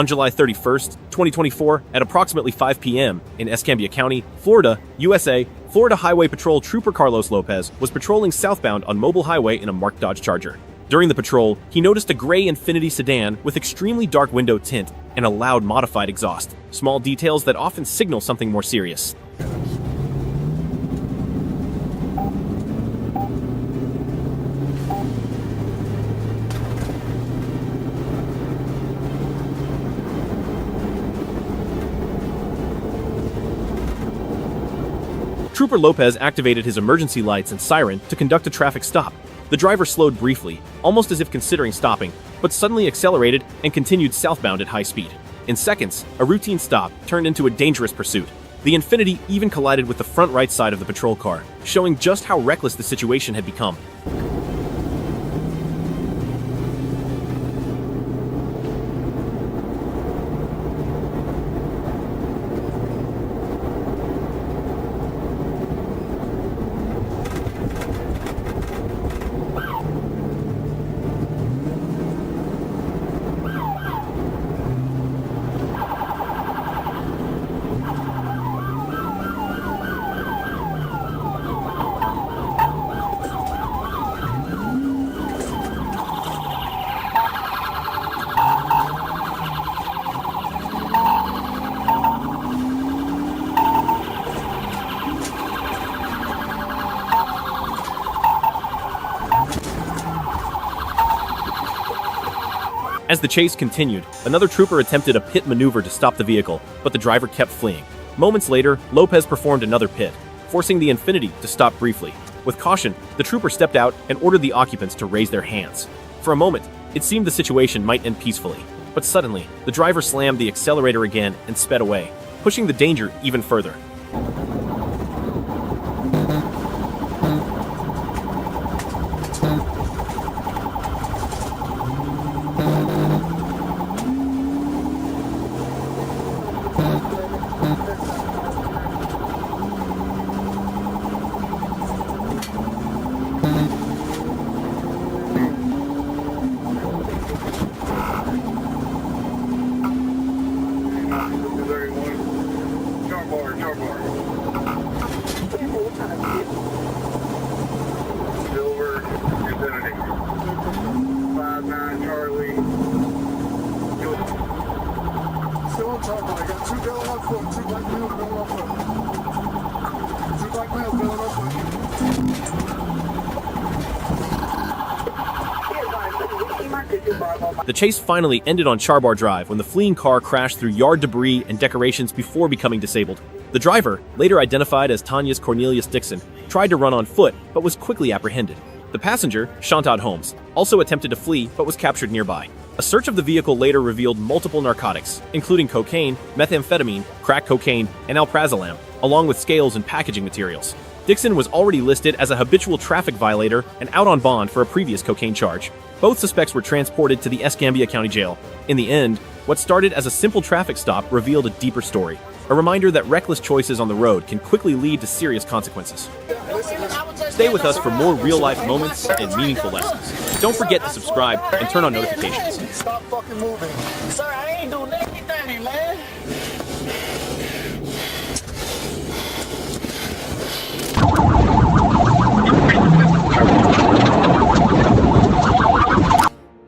On July 31st, 2024, at approximately 5 p.m. in Escambia County, Florida, USA, Florida Highway Patrol Trooper Carlos Lopez was patrolling southbound on Mobile Highway in a marked Dodge Charger. During the patrol, he noticed a gray Infiniti sedan with extremely dark window tint and a loud modified exhaust, small details that often signal something more serious. Trooper Lopez activated his emergency lights and siren to conduct a traffic stop. The driver slowed briefly, almost as if considering stopping, but suddenly accelerated and continued southbound at high speed. In seconds, a routine stop turned into a dangerous pursuit. The Infiniti even collided with the front right side of the patrol car, showing just how reckless the situation had become. As the chase continued, another trooper attempted a pit maneuver to stop the vehicle, but the driver kept fleeing. Moments later, Lopez performed another pit, forcing the Infiniti to stop briefly. With caution, the trooper stepped out and ordered the occupants to raise their hands. For a moment, it seemed the situation might end peacefully, but suddenly, the driver slammed the accelerator again and sped away, pushing the danger even further. I got two going on foot, two black males going on foot. Two black males going on foot. The chase finally ended on Charbar Drive when the fleeing car crashed through yard debris and decorations before becoming disabled. The driver, later identified as Tanya's Cornelius Dixon, tried to run on foot but was quickly apprehended. The passenger, Shantad Holmes, also attempted to flee but was captured nearby. A search of the vehicle later revealed multiple narcotics, including cocaine, methamphetamine, crack cocaine, and alprazolam, along with scales and packaging materials. Dixon was already listed as a habitual traffic violator and out on bond for a previous cocaine charge. Both suspects were transported to the Escambia County Jail. In the end, what started as a simple traffic stop revealed a deeper story, a reminder that reckless choices on the road can quickly lead to serious consequences. Stay with us for more real-life moments and meaningful lessons. Don't forget to subscribe and turn on notifications. Stop fucking moving. Sir, I ain't doing anything, man.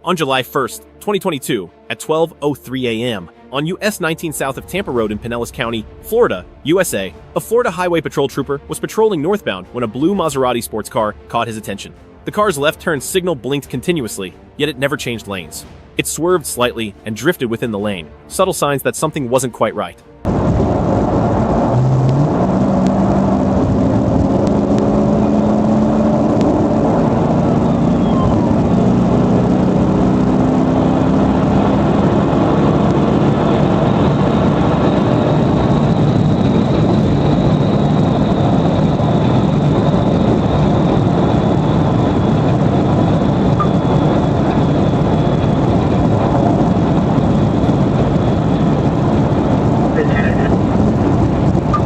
On July 1st, 2022, at 12:03 a.m., on US 19 south of Tampa Road in Pinellas County, Florida, USA, a Florida Highway Patrol trooper was patrolling northbound when a blue Maserati sports car caught his attention. The car's left turn signal blinked continuously, yet it never changed lanes. It swerved slightly and drifted within the lane, subtle signs that something wasn't quite right.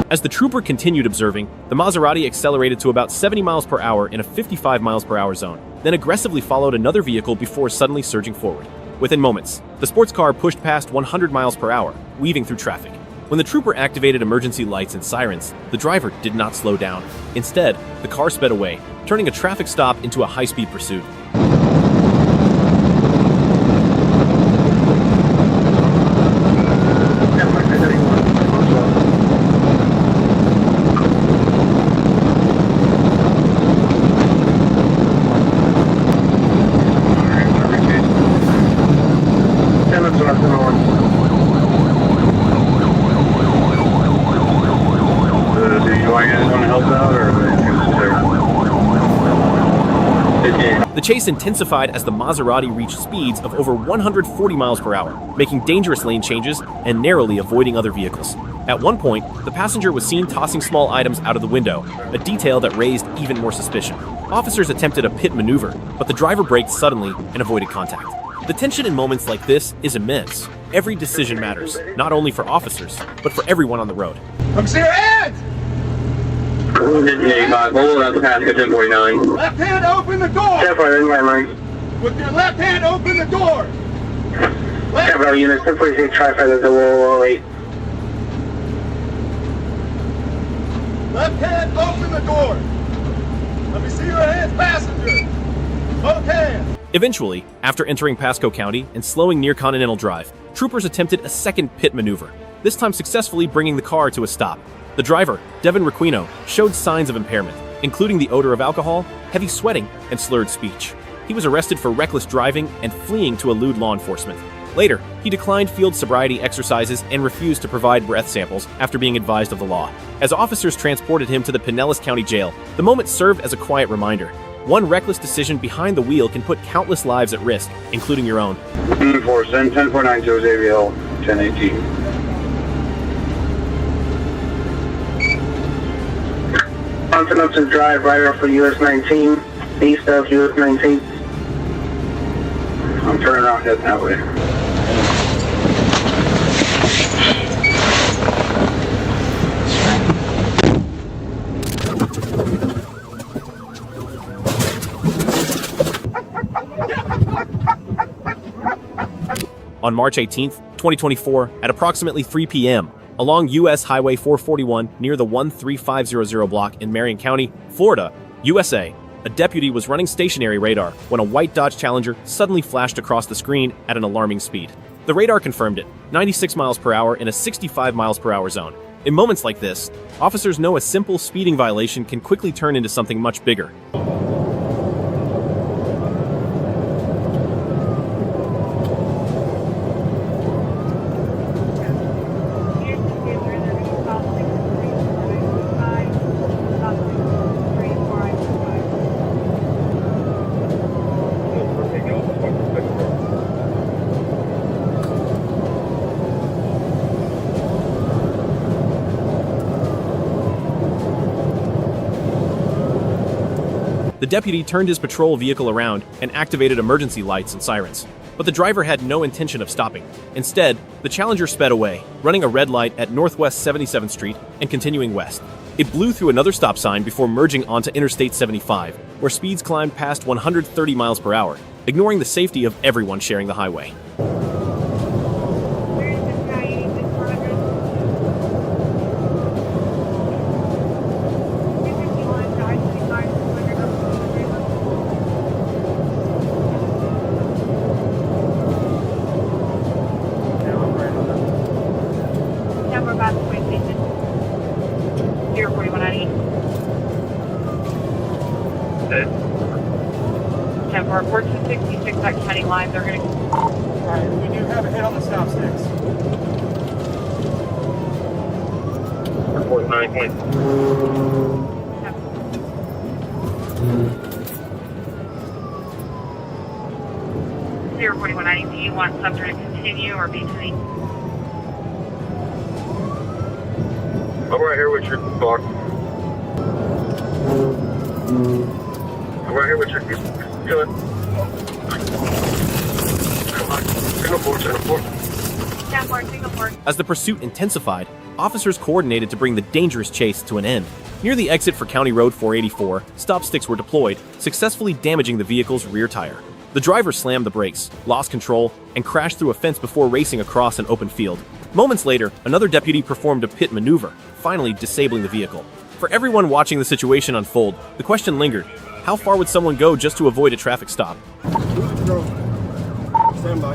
As the trooper continued observing, the Maserati accelerated to about 70 miles per hour in a 55 miles per hour zone, then aggressively followed another vehicle before suddenly surging forward. Within moments, the sports car pushed past 100 miles per hour, weaving through traffic. When the trooper activated emergency lights and sirens, the driver did not slow down. Instead, the car sped away, turning a traffic stop into a high-speed pursuit. The chase intensified as the Maserati reached speeds of over 140 miles per hour, making dangerous lane changes and narrowly avoiding other vehicles. At one point, the passenger was seen tossing small items out of the window, a detail that raised even more suspicion. Officers attempted a pit maneuver, but the driver braked suddenly and avoided contact. The tension in moments like this is immense. Every decision matters, not only for officers, but for everyone on the road. Come see your hands! Left hand open the door! With your left hand open the door! Several units, 1046, try for the 008. Left hand open the door! Let me see your hands, passenger! Both hands! Eventually, after entering Pasco County and slowing near Continental Drive, troopers attempted a second pit maneuver, this time successfully bringing the car to a stop. The driver, Devin Requino, showed signs of impairment, including the odor of alcohol, heavy sweating, and slurred speech. He was arrested for reckless driving and fleeing to elude law enforcement. Later, he declined field sobriety exercises and refused to provide breath samples after being advised of the law. As officers transported him to the Pinellas County Jail, the moment served as a quiet reminder. One reckless decision behind the wheel can put countless lives at risk, including your own. 1049 Jose Hill, 1018. Mountain up to drive right off of US 19, east of US 19. I'm turning around heading that way. On March 18th, 2024, at approximately 3 p.m., along U.S. Highway 441 near the 13500 block in Marian County, Florida, USA, a deputy was running stationary radar when a white Dodge Challenger suddenly flashed across the screen at an alarming speed. The radar confirmed it, 96 miles per hour in a 65 miles per hour zone. In moments like this, officers know a simple speeding violation can quickly turn into something much bigger. The deputy turned his patrol vehicle around and activated emergency lights and sirens. But the driver had no intention of stopping. Instead, the Challenger sped away, running a red light at Northwest 77th Street and continuing west. It blew through another stop sign before merging onto Interstate 75, where speeds climbed past 130 miles per hour, ignoring the safety of everyone sharing the highway. For 1466 County line, they're going to... Alright, we do have a hit on the stop sticks. Report 9 points. 4190, do you want subject to continue or be to the... I'm right here with your car. I'm right here with your gun. As the pursuit intensified, officers coordinated to bring the dangerous chase to an end. Near the exit for County Road 484, stop sticks were deployed, successfully damaging the vehicle's rear tire. The driver slammed the brakes, lost control, and crashed through a fence before racing across an open field. Moments later, another deputy performed a pit maneuver, finally disabling the vehicle. For everyone watching the situation unfold, the question lingered: how far would someone go just to avoid a traffic stop? Stand by.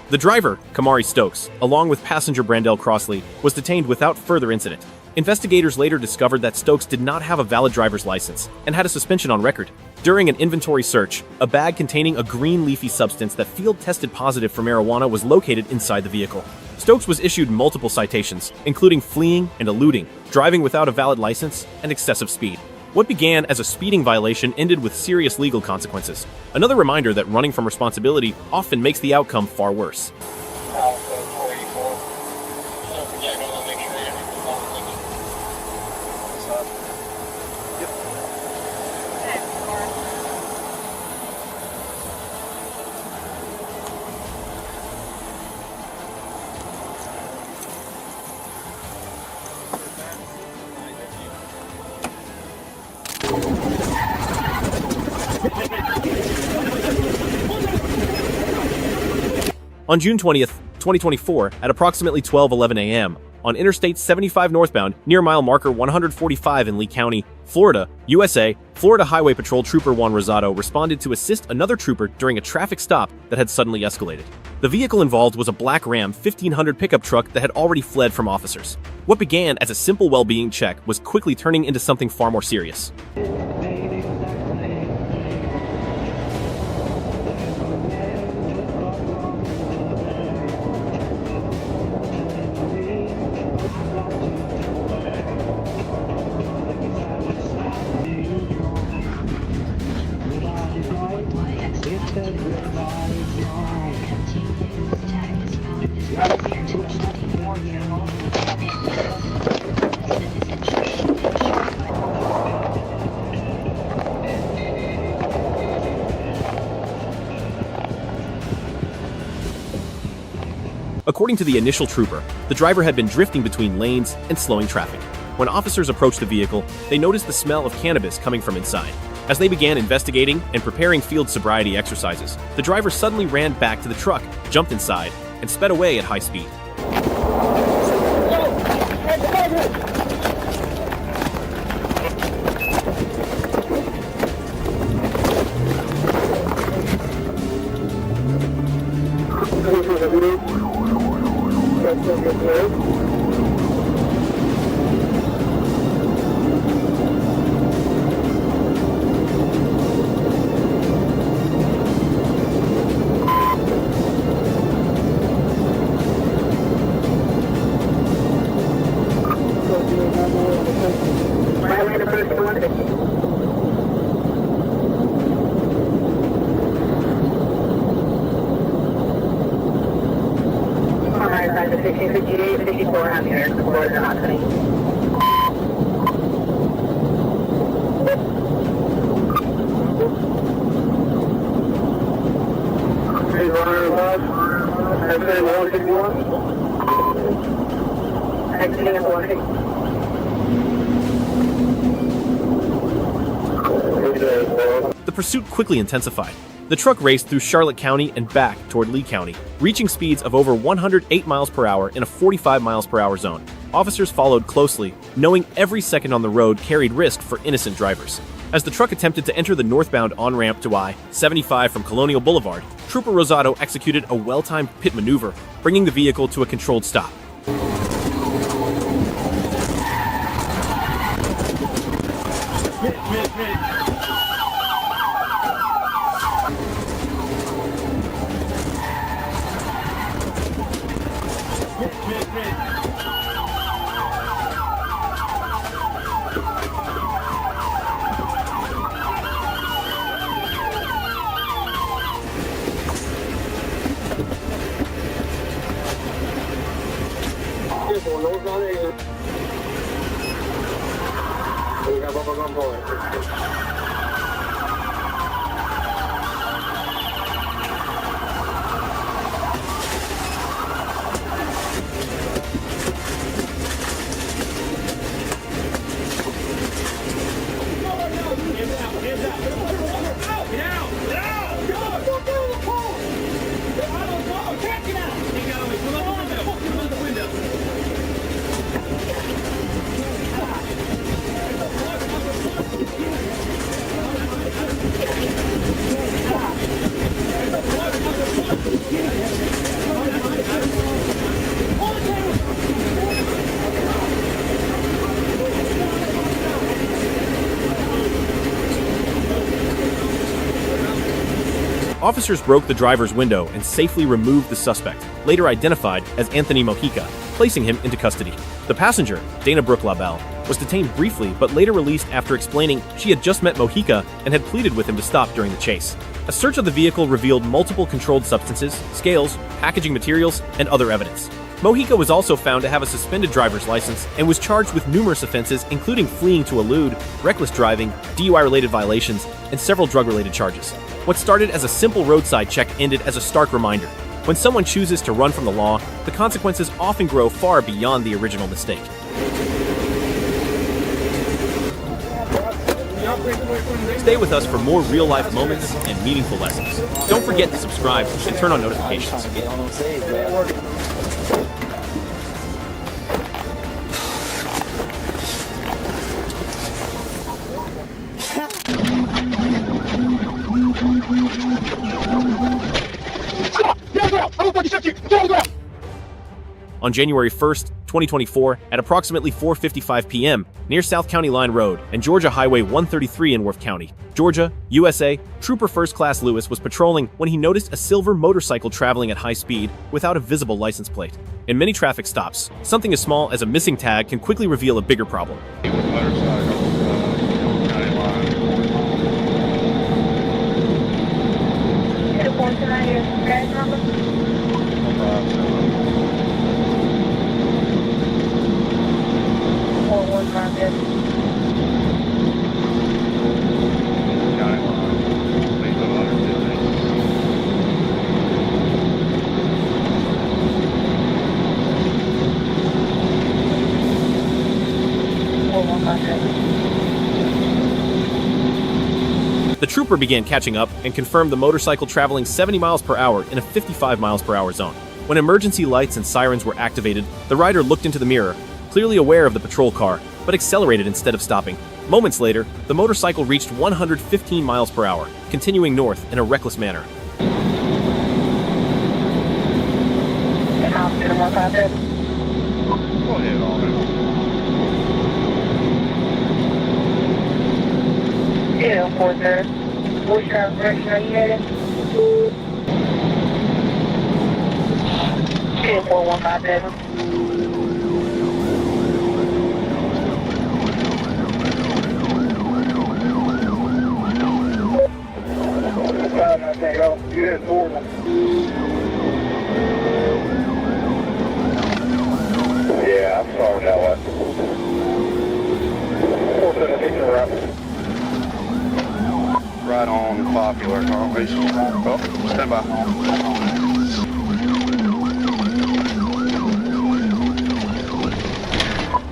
The driver, Kamari Stokes, along with passenger Brandell Crossley, was detained without further incident. Investigators later discovered that Stokes did not have a valid driver's license and had a suspension on record. During an inventory search, a bag containing a green leafy substance that field tested positive for marijuana was located inside the vehicle. Stokes was issued multiple citations, including fleeing and eluding, driving without a valid license, and excessive speed. What began as a speeding violation ended with serious legal consequences. Another reminder that running from responsibility often makes the outcome far worse. On June 20th, 2024, at approximately 12:11 a.m., on Interstate 75 northbound near mile marker 145 in Lee County, Florida, USA, Florida Highway Patrol Trooper Juan Rosado responded to assist another trooper during a traffic stop that had suddenly escalated. The vehicle involved was a black Ram 1500 pickup truck that had already fled from officers. What began as a simple well-being check was quickly turning into something far more serious. According to the initial trooper, the driver had been drifting between lanes and slowing traffic. When officers approached the vehicle, they noticed the smell of cannabis coming from inside. As they began investigating and preparing field sobriety exercises, the driver suddenly ran back to the truck, jumped inside, and sped away at high speed. The pursuit quickly intensified. The truck raced through Charlotte County and back toward Lee County, reaching speeds of over 108 miles per hour in a 45 miles per hour zone. Officers followed closely, knowing every second on the road carried risk for innocent drivers. As the truck attempted to enter the northbound on-ramp to I-75 from Colonial Boulevard, Trooper Rosado executed a well-timed pit maneuver, bringing the vehicle to a controlled stop. Officers broke the driver's window and safely removed the suspect, later identified as Anthony Mojica, placing him into custody. The passenger, Dana Brooke LaBelle, was detained briefly but later released after explaining she had just met Mojica and had pleaded with him to stop during the chase. A search of the vehicle revealed multiple controlled substances, scales, packaging materials, and other evidence. Mojica was also found to have a suspended driver's license and was charged with numerous offenses including fleeing to elude, reckless driving, DUI-related violations, and several drug-related charges. What started as a simple roadside check ended as a stark reminder. When someone chooses to run from the law, the consequences often grow far beyond the original mistake. Stay with us for more real-life moments and meaningful lessons. Don't forget to subscribe and turn on notifications. On January 1st, 2024, at approximately 4:55 p.m., near South County Line Road and Georgia Highway 133 in Worth County, Georgia, USA, Trooper First Class Lewis was patrolling when he noticed a silver motorcycle traveling at high speed without a visible license plate. In many traffic stops, something as small as a missing tag can quickly reveal a bigger problem. The trooper began catching up and confirmed the motorcycle traveling 70 miles per hour in a 55 miles per hour zone. When emergency lights and sirens were activated, the rider looked into the mirror, clearly aware of the patrol car, but accelerated instead of stopping. Moments later, the motorcycle reached 115 miles per hour, continuing north in a reckless manner. Yeah, 4-3. Which direction are you headed? 4157. Yeah, I'm sorry about that. 4-7. Right on Popular, aren't we? Oh, stand by.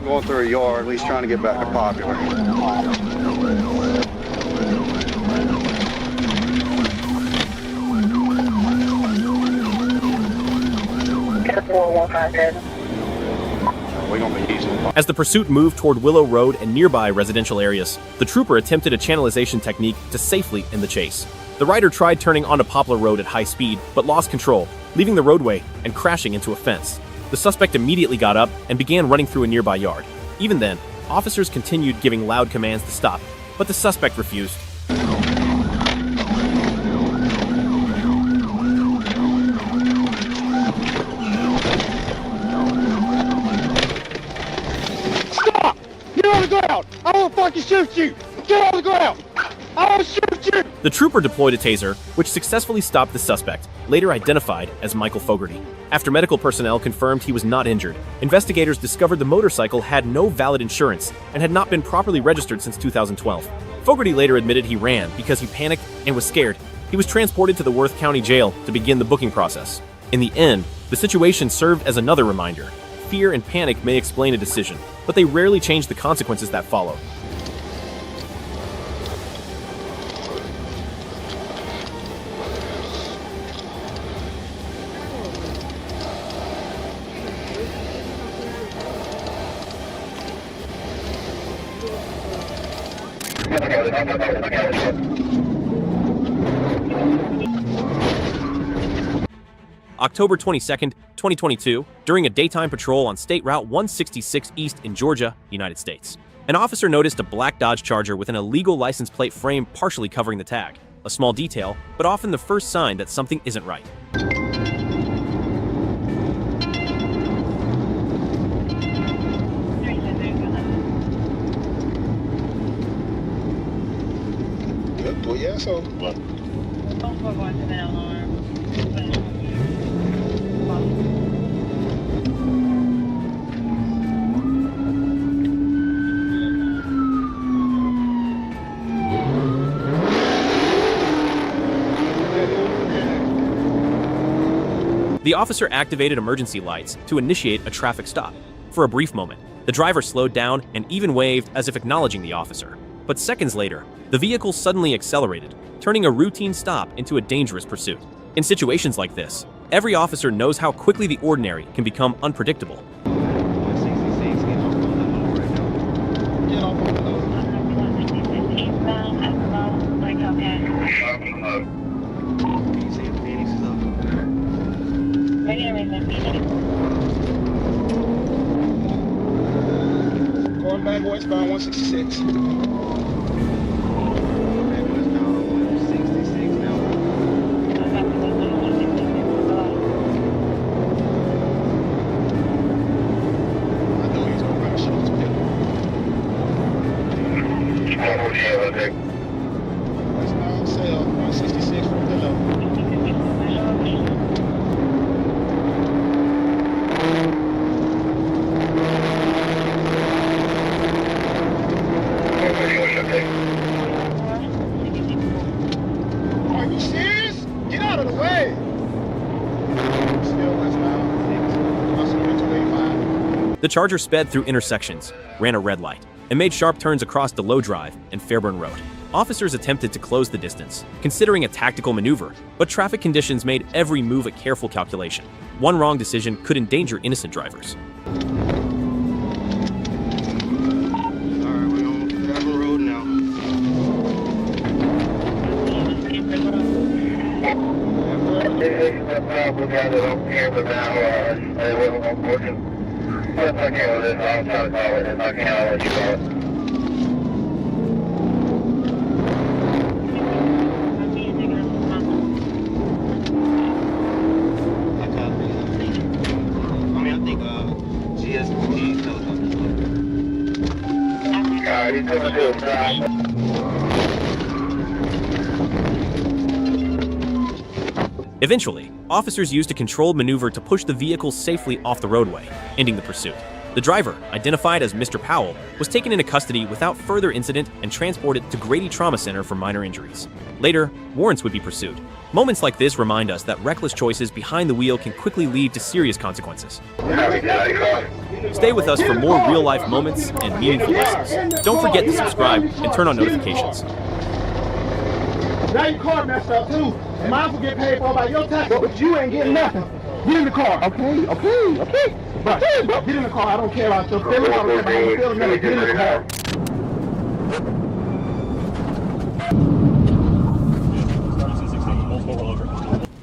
Going through a yard, at least trying to get back to Popular. As the pursuit moved toward Willow Road and nearby residential areas, the trooper attempted a channelization technique to safely end the chase. The rider tried turning onto Poplar Road at high speed, but lost control, leaving the roadway and crashing into a fence. The suspect immediately got up and began running through a nearby yard. Even then, officers continued giving loud commands to stop, but the suspect refused. Get on the ground! I will fucking shoot you! Get on the ground! I will shoot you! The trooper deployed a taser, which successfully stopped the suspect, later identified as Michael Fogarty. After medical personnel confirmed he was not injured, investigators discovered the motorcycle had no valid insurance and had not been properly registered since 2012. Fogarty later admitted he ran because he panicked and was scared. He was transported to the Worth County Jail to begin the booking process. In the end, the situation served as another reminder. Fear and panic may explain a decision, but they rarely change the consequences that follow. October 22nd, 2022, during a daytime patrol on State Route 166 East in Georgia, United States. An officer noticed a black Dodge Charger with an illegal license plate frame partially covering the tag. A small detail, but often the first sign that something isn't right. The officer activated emergency lights to initiate a traffic stop. For a brief moment, the driver slowed down and even waved as if acknowledging the officer. But seconds later, the vehicle suddenly accelerated, turning a routine stop into a dangerous pursuit. In situations like this, every officer knows how quickly the ordinary can become unpredictable. Going back westbound 166. Westbound sale 166 from below. Are you serious? Get out of the way! Still westbound 285. The Charger sped through intersections, ran a red light, and made sharp turns across DeLoe Drive and Fairburn Road. Officers attempted to close the distance, considering a tactical maneuver, but traffic conditions made every move a careful calculation. One wrong decision could endanger innocent drivers. Alright, we're on Fairburn Road now. Eventually, officers used a controlled maneuver to push the vehicle safely off the roadway, ending the pursuit. The driver, identified as Mr. Powell, was taken into custody without further incident and transported to Grady Trauma Center for minor injuries. Later, warrants would be pursued. Moments like this remind us that reckless choices behind the wheel can quickly lead to serious consequences. Stay with us for more real-life moments and meaningful lessons. Don't forget to subscribe and turn on notifications. Now your car messed up too. And mine will get paid for by your tax, but you ain't getting nothing. Get in the car, okay? But get in the car. I don't care about your feelings. I don't care about your feelings. Get in the car.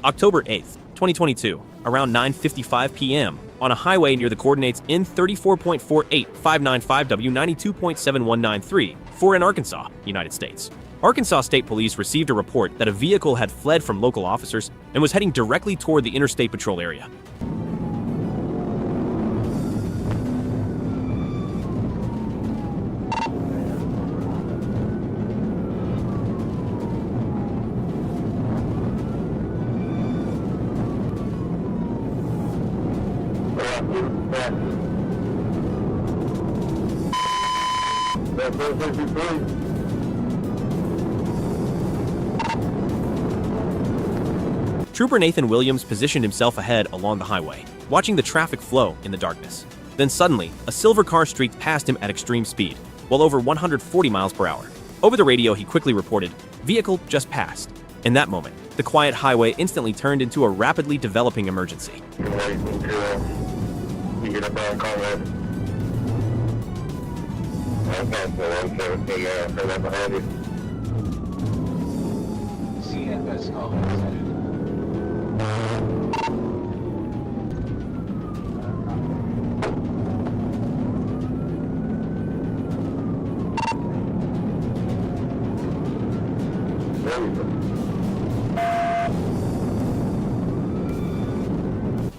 October 8th, 2022, around 9:55 p.m., on a highway near the coordinates N34.48-595W92.7193, in Arkansas, United States. Arkansas State Police received a report that a vehicle had fled from local officers and was heading directly toward the Interstate Patrol area. That's 463. Trooper Nathan Williams positioned himself ahead along the highway, watching the traffic flow in the darkness. Then suddenly, a silver car streaked past him at extreme speed, well over 140 miles per hour. Over the radio, he quickly reported, "Vehicle just passed." In that moment, the quiet highway instantly turned into a rapidly developing emergency. You get up on combat. Okay, so 117 there, so that's behind you. CFS call.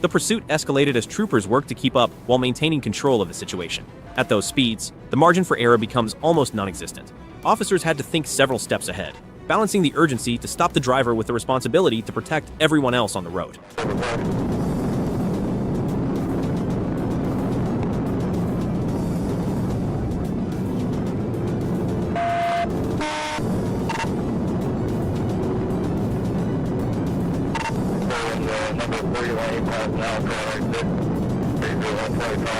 The pursuit escalated as troopers worked to keep up while maintaining control of the situation. At those speeds, the margin for error becomes almost non-existent. Officers had to think several steps ahead, balancing the urgency to stop the driver with the responsibility to protect everyone else on the road. Number 41 miles an hour, 125.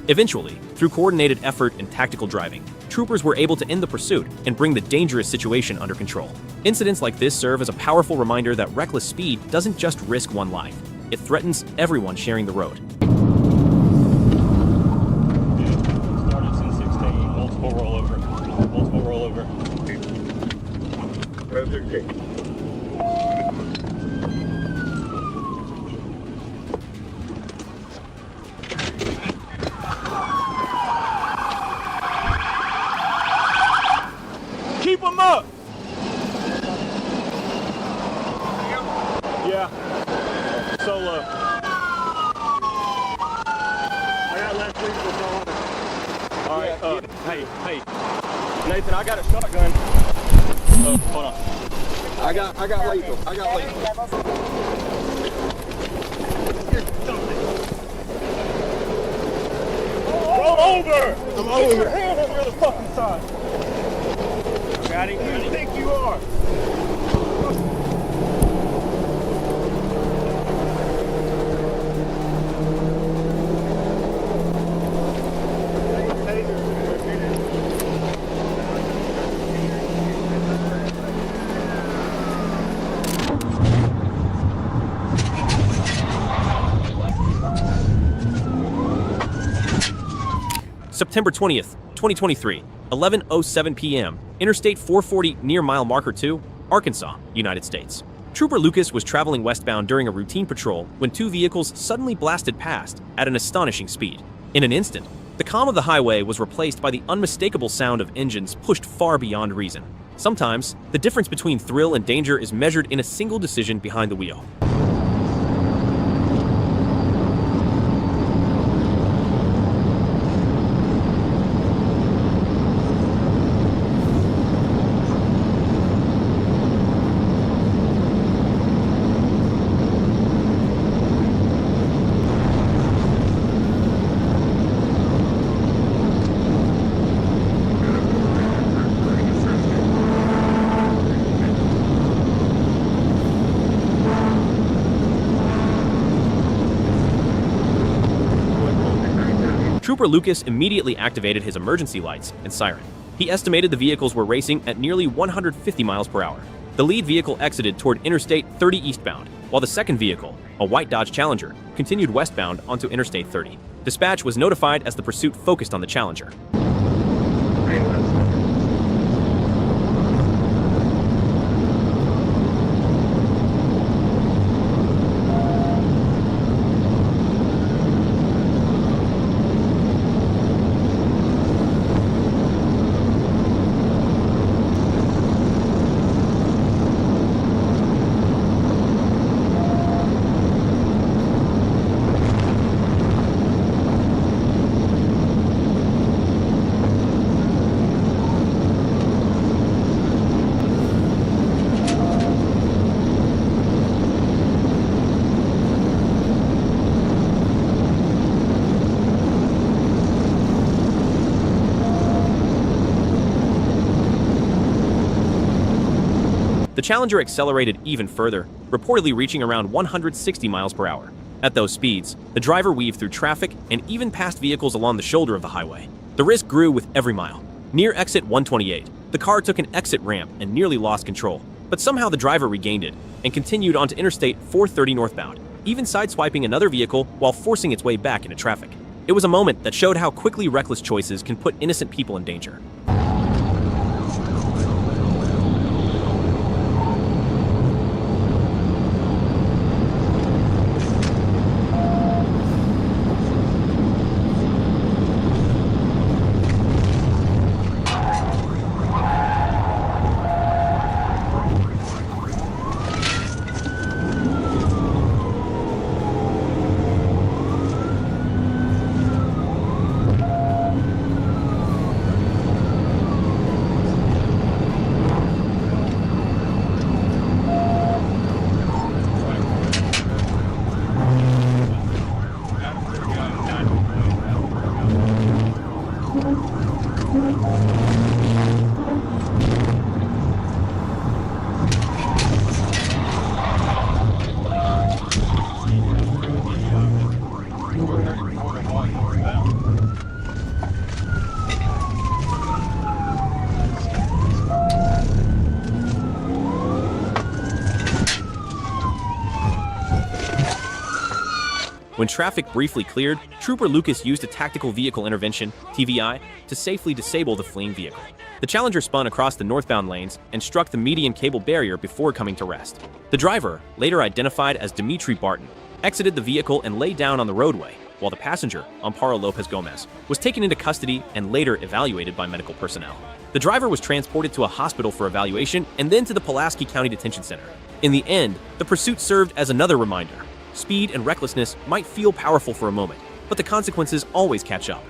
Eventually, through coordinated effort and tactical driving, troopers were able to end the pursuit and bring the dangerous situation under control. Incidents like this serve as a powerful reminder that reckless speed doesn't just risk one life, it threatens everyone sharing the road. Multiple rollover. Keep them up! Yeah. Solo. I got last week with no other. All right, hey. Nathan, I got a shotgun. Hold on. I got lethal. Roll over! I'm over. Get your hand on the other fucking side. Got it? Who do you think you are? September 20th, 2023, 11:07 p.m., Interstate 440 near mile marker 2, Arkansas, United States. Trooper Lucas was traveling westbound during a routine patrol when two vehicles suddenly blasted past at an astonishing speed. In an instant, the calm of the highway was replaced by the unmistakable sound of engines pushed far beyond reason. Sometimes, the difference between thrill and danger is measured in a single decision behind the wheel. Trooper Lucas immediately activated his emergency lights and siren. He estimated the vehicles were racing at nearly 150 miles per hour. The lead vehicle exited toward Interstate 30 eastbound, while the second vehicle, a white Dodge Challenger, continued westbound onto Interstate 30. Dispatch was notified as the pursuit focused on the Challenger. The Challenger accelerated even further, reportedly reaching around 160 miles per hour. At those speeds, the driver weaved through traffic and even passed vehicles along the shoulder of the highway. The risk grew with every mile. Near exit 128, the car took an exit ramp and nearly lost control, but somehow the driver regained it and continued onto Interstate 430 northbound, even sideswiping another vehicle while forcing its way back into traffic. It was a moment that showed how quickly reckless choices can put innocent people in danger. When traffic briefly cleared, Trooper Lucas used a tactical vehicle intervention, TVI, to safely disable the fleeing vehicle. The Challenger spun across the northbound lanes and struck the median cable barrier before coming to rest. The driver, later identified as Dimitri Barton, exited the vehicle and lay down on the roadway, while the passenger, Amparo Lopez Gomez, was taken into custody and later evaluated by medical personnel. The driver was transported to a hospital for evaluation and then to the Pulaski County Detention Center. In the end, the pursuit served as another reminder. Speed and recklessness might feel powerful for a moment, but the consequences always catch up.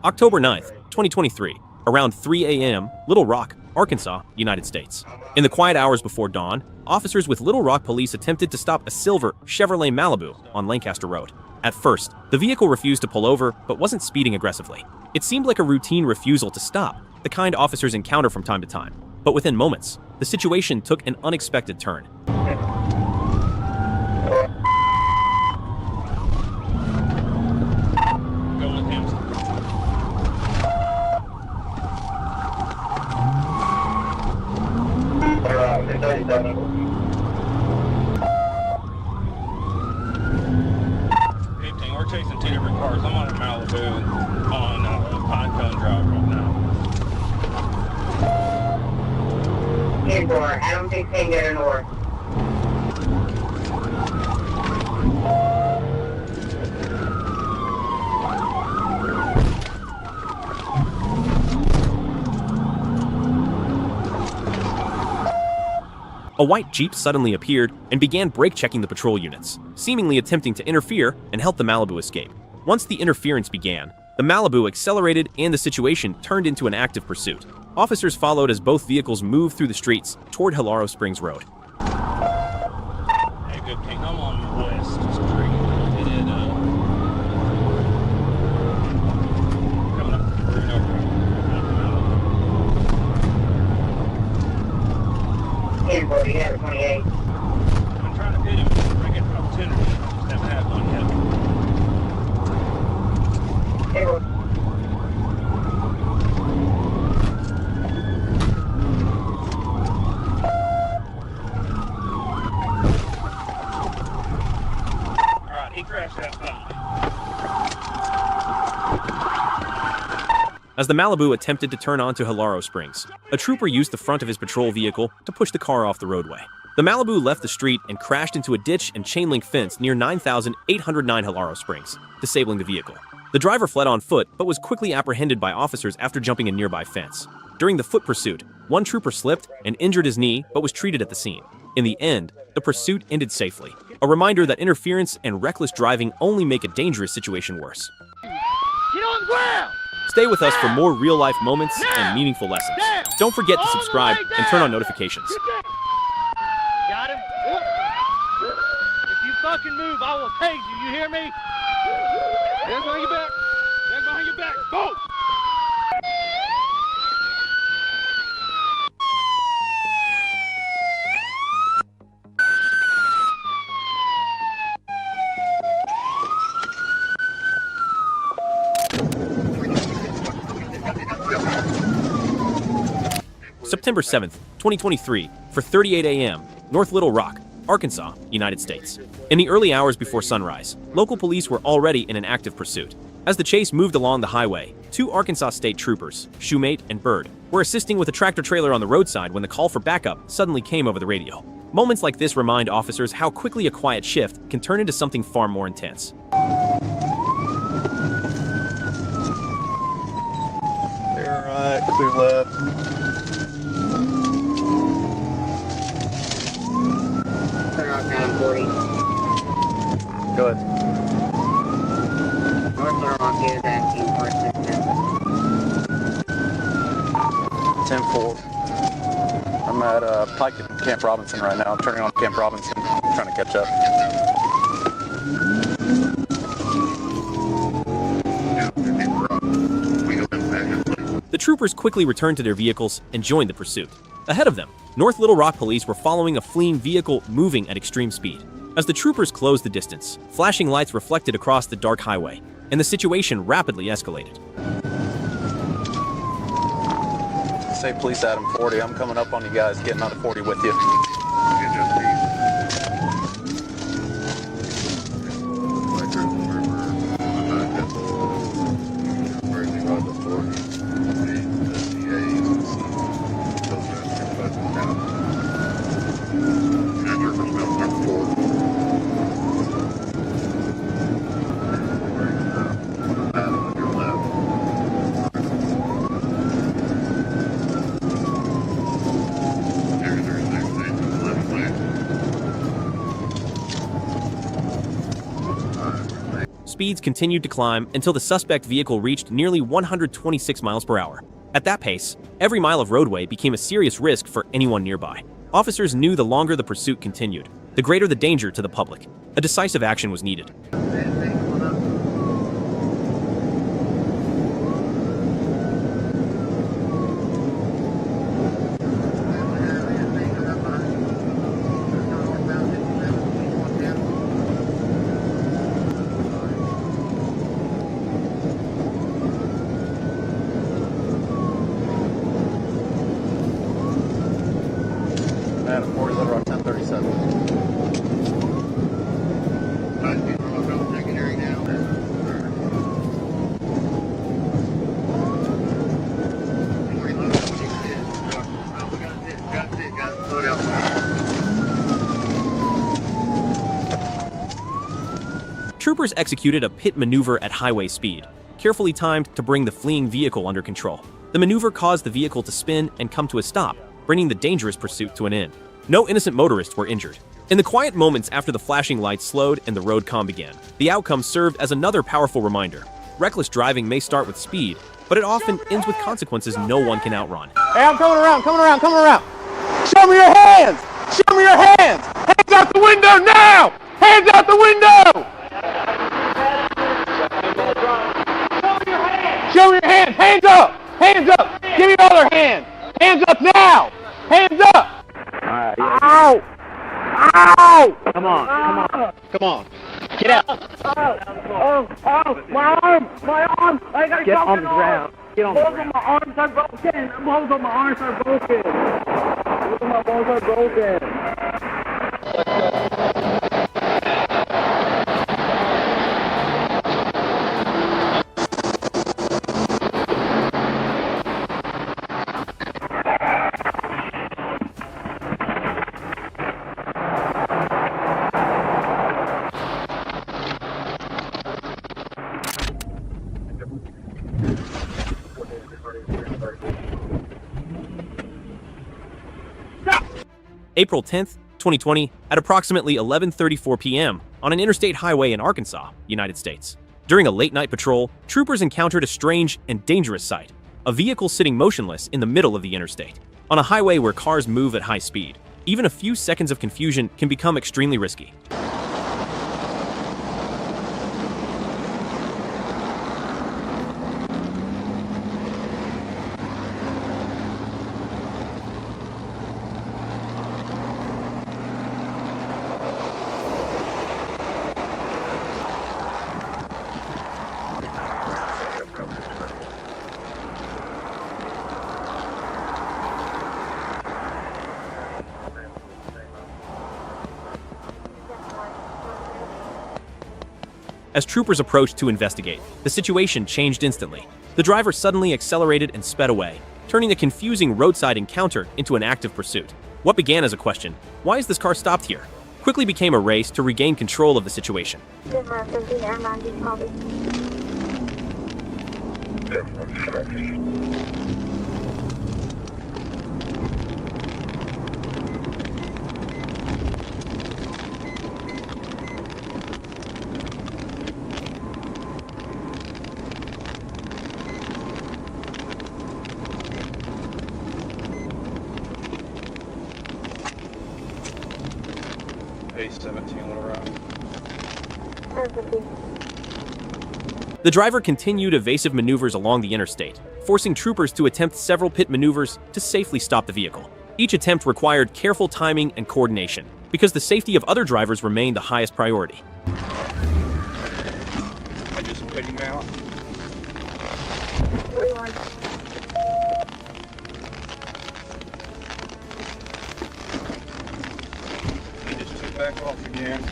October 9th, 2023, around 3 a.m., Little Rock, Arkansas, United States. In the quiet hours before dawn, officers with Little Rock police attempted to stop a silver Chevrolet Malibu on Lancaster Road. At first, the vehicle refused to pull over, but wasn't speeding aggressively. It seemed like a routine refusal to stop, the kind officers encounter from time to time. But within moments, the situation took an unexpected turn. We're chasing two different cars. I'm on a Malibu on Pine Cone Drive right now. 10-4, Adam 16, get north. A white Jeep suddenly appeared and began brake-checking the patrol units, seemingly attempting to interfere and help the Malibu escape. Once the interference began, the Malibu accelerated and the situation turned into an active pursuit. Officers followed as both vehicles moved through the streets toward Hilaro Springs Road. Hey, good King, I'm on the west street. Coming up the green over. 10-4, you have a 28. I'm trying to hit him if I get an opportunity. Just haven't had one yet. 10-4. Alright, he crashed that time. As the Malibu attempted to turn onto Hilaro Springs, a trooper used the front of his patrol vehicle to push the car off the roadway. The Malibu left the street and crashed into a ditch and chain-link fence near 9,809 Hilaro Springs, disabling the vehicle. The driver fled on foot, but was quickly apprehended by officers after jumping a nearby fence. During the foot pursuit, one trooper slipped and injured his knee, but was treated at the scene. In the end, the pursuit ended safely, a reminder that interference and reckless driving only make a dangerous situation worse. Get on the ground! Stay with us for more real-life moments and meaningful lessons. Don't forget to subscribe and turn on notifications. Got him? If you fucking move, I will tase you. You hear me? Hands behind your back. Hands behind your back. Go! September 7th, 2023, for 38 a.m., North Little Rock, Arkansas, United States. In the early hours before sunrise, local police were already in an active pursuit. As the chase moved along the highway, 2 Arkansas State troopers, Shoemate and Bird, were assisting with a tractor-trailer on the roadside when the call for backup suddenly came over the radio. Moments like this remind officers how quickly a quiet shift can turn into something far more intense. Clear right, clear left. Turn off down 40. Go ahead. North Little Rock is asking for assistance. 10-4. I'm at Pike at Camp Robinson right now. I'm turning on Camp Robinson, trying to catch up. The troopers quickly returned to their vehicles and joined the pursuit. Ahead of them, North Little Rock police were following a fleeing vehicle moving at extreme speed. As the troopers closed the distance, flashing lights reflected across the dark highway, and the situation rapidly escalated. State Police Adam 40. I'm coming up on you guys, getting on the 40 with you. Speeds continued to climb until the suspect vehicle reached nearly 126 miles per hour. At that pace, every mile of roadway became a serious risk for anyone nearby. Officers knew the longer the pursuit continued, the greater the danger to the public. A decisive action was needed. Adam 40, Little Rock 1037. Troopers executed a pit maneuver at highway speed, carefully timed to bring the fleeing vehicle under control. The maneuver caused the vehicle to spin and come to a stop, bringing the dangerous pursuit to an end. No innocent motorists were injured. In the quiet moments after the flashing lights slowed and the road calm began, the outcome served as another powerful reminder. Reckless driving may start with speed, but it often ends with consequences no one can outrun. Hey, I'm coming around, coming around, coming around. Show me your hands! Show me your hands! Hands out the window now! Hands out the window! Show me your hands! Hands up! Hands up! Give me your other hand! Hands up now! Hands up! Alright, yeah. Ow! Ow! Come on, come on, come on. Get out! Oh, my arm! My arm! I gotta get on the ground. Get on the ground. Both of my arms are broken! Both of my arms are broken! Both of my bones are broken! April 10th, 2020, at approximately 11:34 p.m. on an interstate highway in Arkansas, United States. During a late-night patrol, troopers encountered a strange and dangerous sight: a vehicle sitting motionless in the middle of the interstate. On a highway where cars move at high speed, even a few seconds of confusion can become extremely risky. As troopers approached to investigate, the situation changed instantly. The driver suddenly accelerated and sped away, turning a confusing roadside encounter into an active pursuit. What began as a question, "Why is this car stopped here?" quickly became a race to regain control of the situation. The driver continued evasive maneuvers along the interstate, forcing troopers to attempt several pit maneuvers to safely stop the vehicle. Each attempt required careful timing and coordination, because the safety of other drivers remained the highest priority. I just put him out. He just took back off again.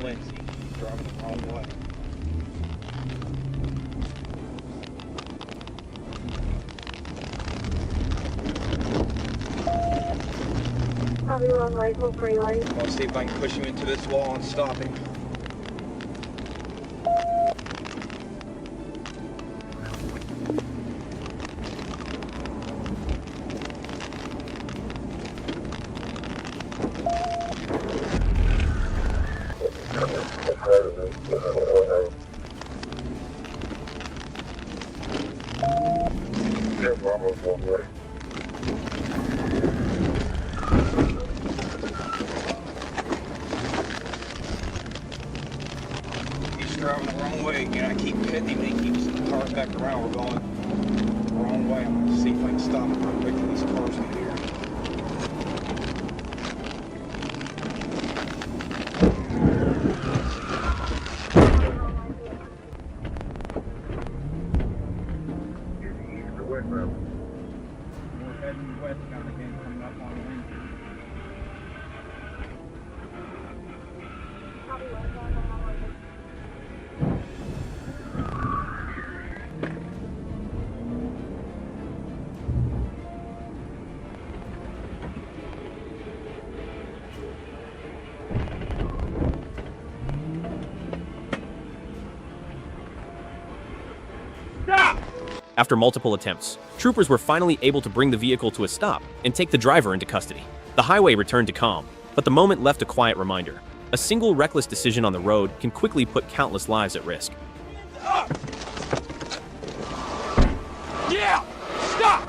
Lindsay, driving the wrong way. I'll be on right, hold for your light. I'll see if I can push him into this wall and stop him. He's driving the wrong way again. I keep hitting him and he keeps the car back around. We're going the wrong way. I'm going to see if I can stop him real quick in these cars in here. We're heading west now again, coming up on Lincoln. After multiple attempts, troopers were finally able to bring the vehicle to a stop and take the driver into custody. The highway returned to calm, but the moment left a quiet reminder. A single reckless decision on the road can quickly put countless lives at risk. Yeah! Stop!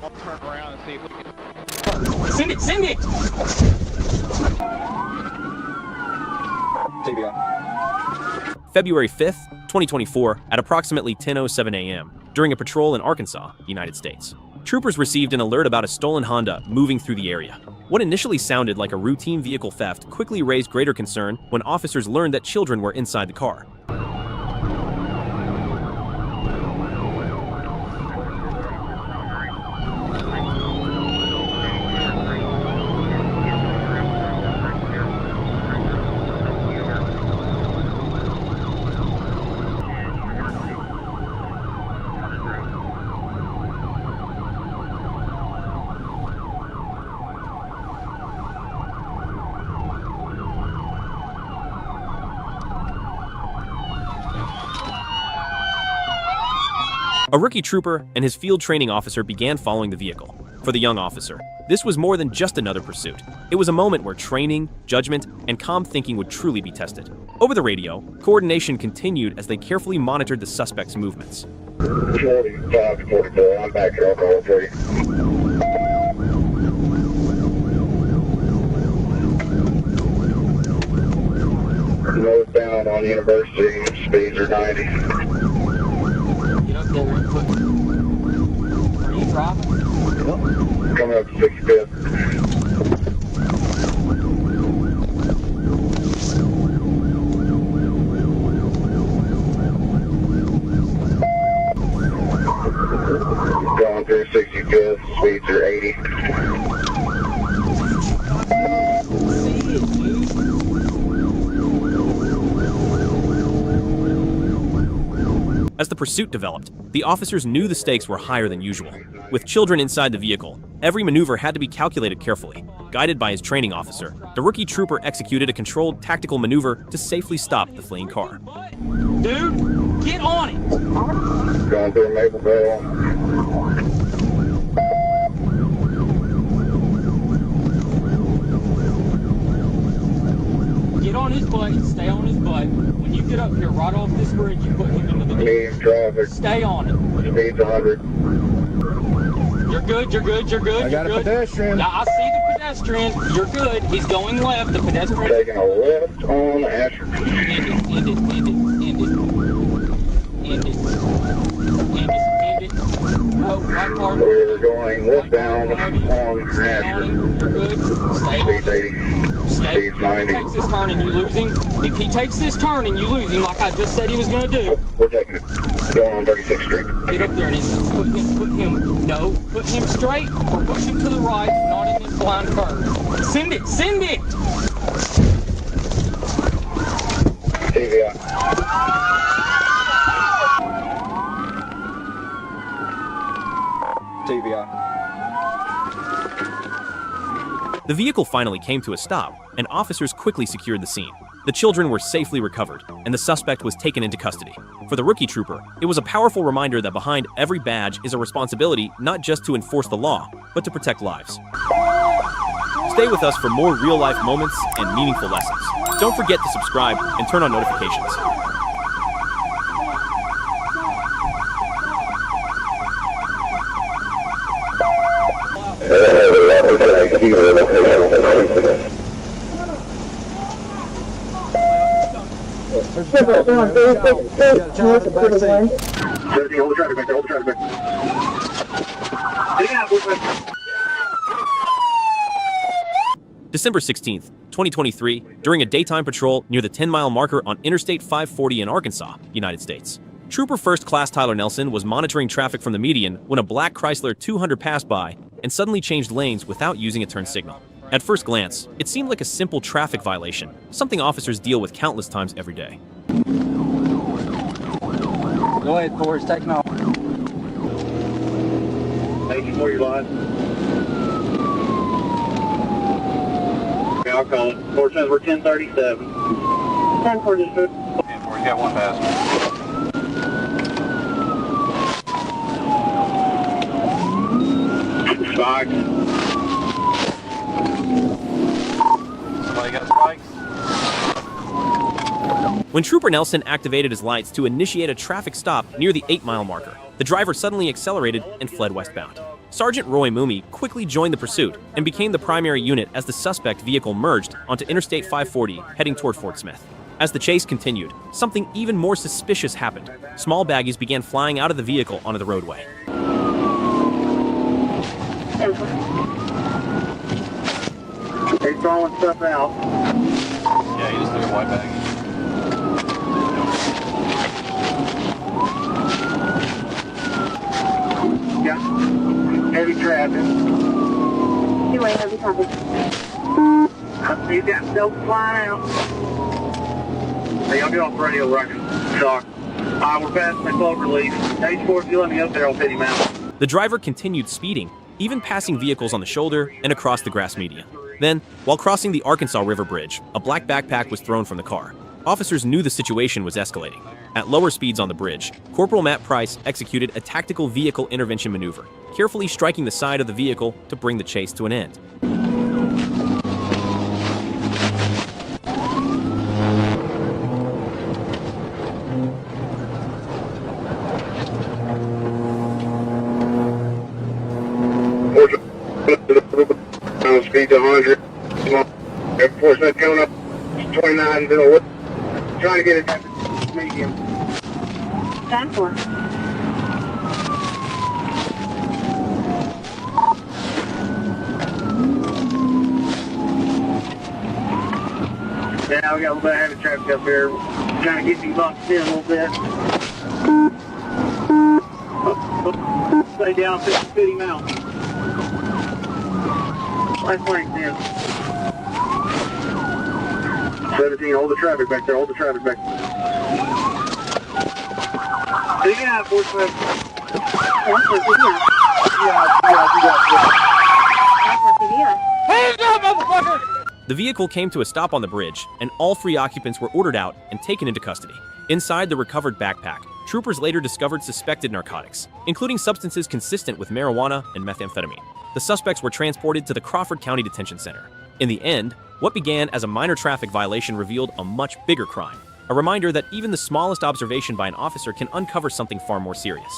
I'll turn around and see if we can. Send it! Send it! TBI. February 5th, 2024, at approximately 10:07 a.m., during a patrol in Arkansas, United States. Troopers received an alert about a stolen Honda moving through the area. What initially sounded like a routine vehicle theft quickly raised greater concern when officers learned that children were inside the car. A rookie trooper and his field training officer began following the vehicle. For the young officer, this was more than just another pursuit. It was a moment where training, judgment, and calm thinking would truly be tested. Over the radio, coordination continued as they carefully monitored the suspect's movements. 45-44, I'm back here, I'll call for you. Northbound on University, speeds are 90. Are you driving? Yep. Coming up to 65th. Going through 65th, speeds are 80. As the pursuit developed, the officers knew the stakes were higher than usual. With children inside the vehicle, every maneuver had to be calculated carefully. Guided by his training officer, the rookie trooper executed a controlled tactical maneuver to safely stop the fleeing car. Dude, get on it! Going through Mapleville. Get on his butt, stay on his butt. When you get up here, right off this bridge, you put him into the Medium traffic. Stay on it. Speeds 100. You're good, you're good, you're good, I got you're a good. pedestrian. Now, I see the pedestrian. You're good. He's going left. The pedestrian. Taking a left on Asher. End it, end it, end it, end it. End it. End it, end it. Oh, right car. We're going westbound on Asher. You're good. Stay on Speeds it. 80. Stay. Speeds 90. If he takes this turn and you lose him, if he takes this turn and you lose him, like I just said he was going to do, We're taking it. Going on 36th Street. get up there and put him straight or push him to the right, not in this blind curve. Send it, send it! TVI. TVI. The vehicle finally came to a stop, and officers quickly secured the scene. The children were safely recovered, and the suspect was taken into custody. For the rookie trooper, it was a powerful reminder that behind every badge is a responsibility not just to enforce the law, but to protect lives. Stay with us for more real-life moments and meaningful lessons. Don't forget to subscribe and turn on notifications. December 16th, 2023, during a daytime patrol near the 10-mile marker on Interstate 540 in Arkansas, United States. Trooper First Class Tyler Nelson was monitoring traffic from the median when a black Chrysler 200 passed by and suddenly changed lanes without using a turn signal. At first glance, it seemed like a simple traffic violation, something officers deal with countless times every day. Go ahead, Forrest, take off. Thank you for your line. Okay, I'll call it. Force number 1037. 10-4 just good. 10-4, you got one passenger. Spikes. Somebody got spikes? When Trooper Nelson activated his lights to initiate a traffic stop near the 8-mile marker, the driver suddenly accelerated and fled westbound. Sergeant Roy Mooney quickly joined the pursuit and became the primary unit as the suspect vehicle merged onto Interstate 540 heading toward Fort Smith. As the chase continued, something even more suspicious happened. Small baggies began flying out of the vehicle onto the roadway. They throwing stuff out. Yeah, you just took a white bag. Yeah. Heavy traffic. Two-way heavy traffic. You got stuff flying out. Hey, y'all get off the radio record. Sorry. We're passing the clover leaf. H4, if you let me up there, I'll pity mountain. The driver continued speeding, even passing vehicles on the shoulder and across the grass median. Then, while crossing the Arkansas River Bridge, a black backpack was thrown from the car. Officers knew the situation was escalating. At lower speeds on the bridge, Corporal Matt Price executed a tactical vehicle intervention maneuver, carefully striking the side of the vehicle to bring the chase to an end. Speed to 100. Enforcement coming up 29. Trying to get it at the medium. 10-4. Yeah, we got a little bit of heavy traffic up here. Trying to get these boxed in a little bit. Stay down 50 Mountain. Last lane, 10. 17, hold the traffic back there, hold the traffic back there. Yeah, 47. The vehicle came to a stop on the bridge, and all 3 occupants were ordered out and taken into custody. Inside the recovered backpack, troopers later discovered suspected narcotics, including substances consistent with marijuana and methamphetamine. The suspects were transported to the Crawford County Detention Center. In the end, what began as a minor traffic violation revealed a much bigger crime. A reminder that even the smallest observation by an officer can uncover something far more serious.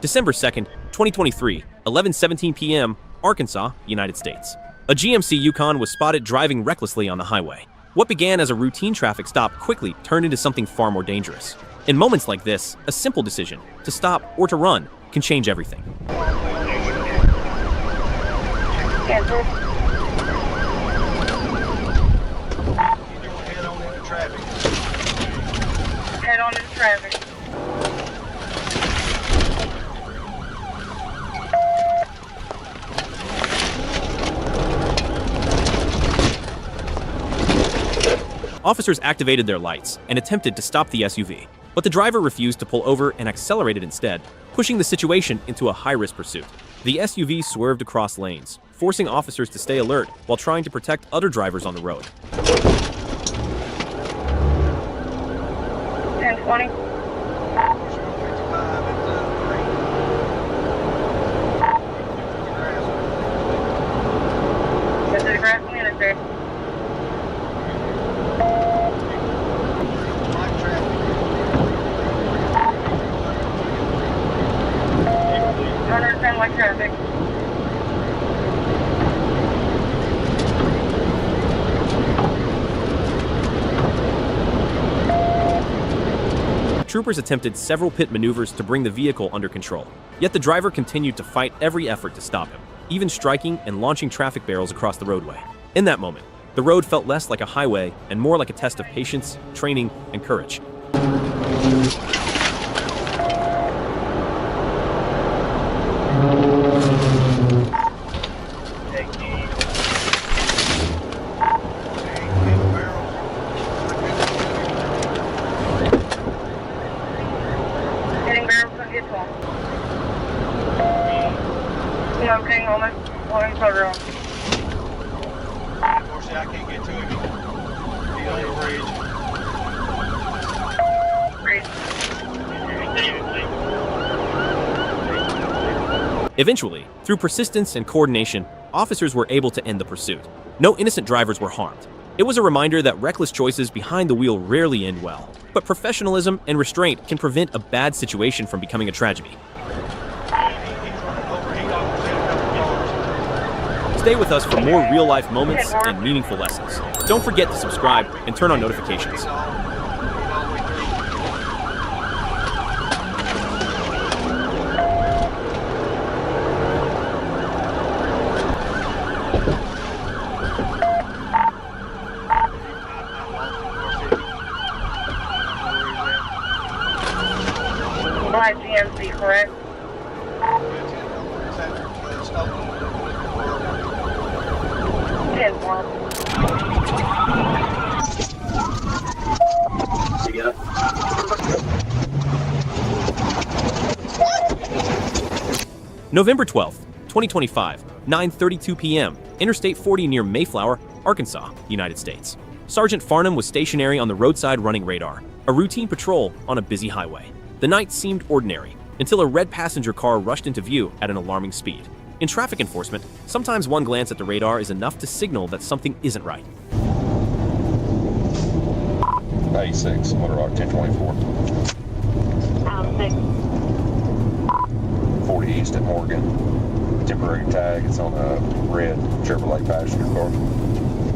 December 2nd, 2023, 11:17 p.m., Arkansas, United States. A GMC Yukon was spotted driving recklessly on the highway. What began as a routine traffic stop quickly turned into something far more dangerous. In moments like this, a simple decision, to stop or to run, can change everything. Head on into traffic. Officers activated their lights and attempted to stop the SUV, but the driver refused to pull over and accelerated instead, pushing the situation into a high-risk pursuit. The SUV swerved across lanes, forcing officers to stay alert while trying to protect other drivers on the road. 10-20. Get to the grass on the interstate. Don't understand like traffic. Troopers attempted several pit maneuvers to bring the vehicle under control, yet the driver continued to fight every effort to stop him, even striking and launching traffic barrels across the roadway. In that moment, the road felt less like a highway and more like a test of patience, training, and courage. moment. One program. Unfortunately, I can't get to him. He's on the bridge. Eventually, through persistence and coordination, officers were able to end the pursuit. No innocent drivers were harmed. It was a reminder that reckless choices behind the wheel rarely end well, but professionalism and restraint can prevent a bad situation from becoming a tragedy. Stay with us for more real-life moments and meaningful lessons. Don't forget to subscribe and turn on notifications. GMC, correct? November 12th, 2025, 9:32 p.m., Interstate 40 near Mayflower, Arkansas, United States. Sergeant Farnham was stationary on the roadside running radar, a routine patrol on a busy highway. The night seemed ordinary until a red passenger car rushed into view at an alarming speed. In traffic enforcement, sometimes one glance at the radar is enough to signal that something isn't right. 86, Motor Rock 1024. 40 East at Morgan. Temporary tag, it's on a red Chevrolet passenger car.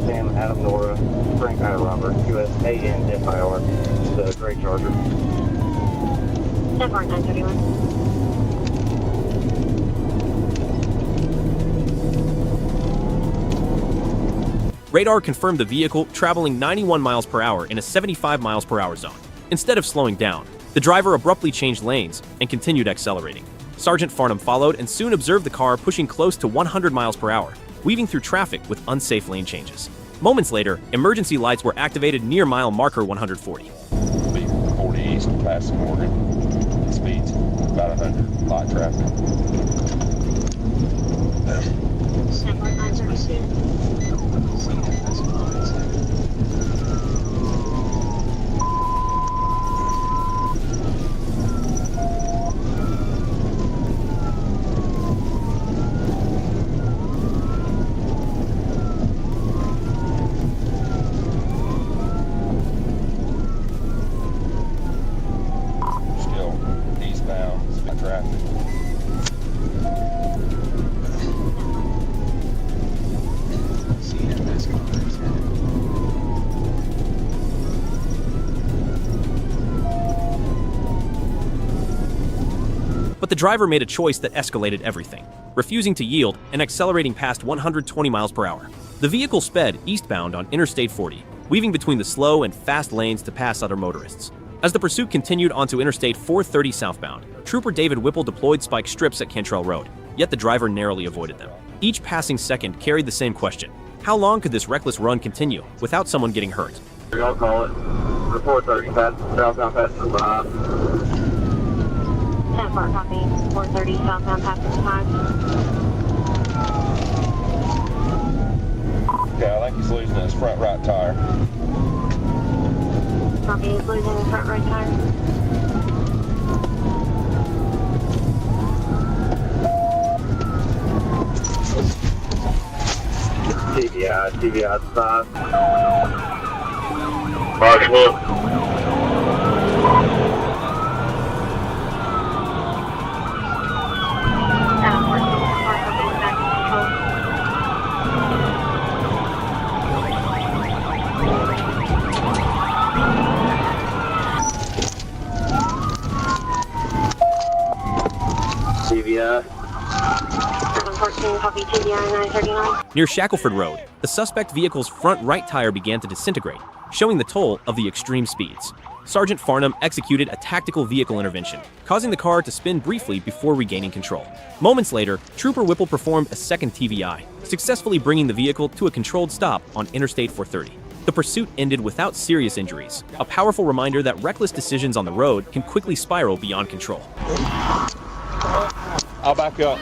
Sam, Adam, Nora, Frank, Robert, US AN, FIR, the Gray Charger. 931. Radar confirmed the vehicle traveling 91 miles per hour in a 75 miles per hour zone. Instead of slowing down, the driver abruptly changed lanes and continued accelerating. Sergeant Farnham followed and soon observed the car pushing close to 100 miles per hour, weaving through traffic with unsafe lane changes. Moments later, emergency lights were activated near mile marker 140. 40 East, past Morgan. Speeds about 100, light traffic. Still eastbound, speed traffic. But the driver made a choice that escalated everything, refusing to yield and accelerating past 120 miles per hour. The vehicle sped eastbound on Interstate 40, weaving between the slow and fast lanes to pass other motorists. As the pursuit continued onto Interstate 430 southbound, Trooper David Whipple deployed spike strips at Cantrell Road, yet the driver narrowly avoided them. Each passing second carried the same question: how long could this reckless run continue without someone getting hurt? I'll call it. The 430 past, southbound passenger 5. 10-4 copy. 430 southbound passenger 5. Okay, I think he's losing his front right tire. Copy. He's losing his front right tire. TBI 5. Marshall. TBI. 714, copy TBI 939. Near Shackelford Road, the suspect vehicle's front right tire began to disintegrate, showing the toll of the extreme speeds. Sergeant Farnham executed a tactical vehicle intervention, causing the car to spin briefly before regaining control. Moments later, Trooper Whipple performed a second TVI, successfully bringing the vehicle to a controlled stop on Interstate 430. The pursuit ended without serious injuries, a powerful reminder that reckless decisions on the road can quickly spiral beyond control. I'll back up.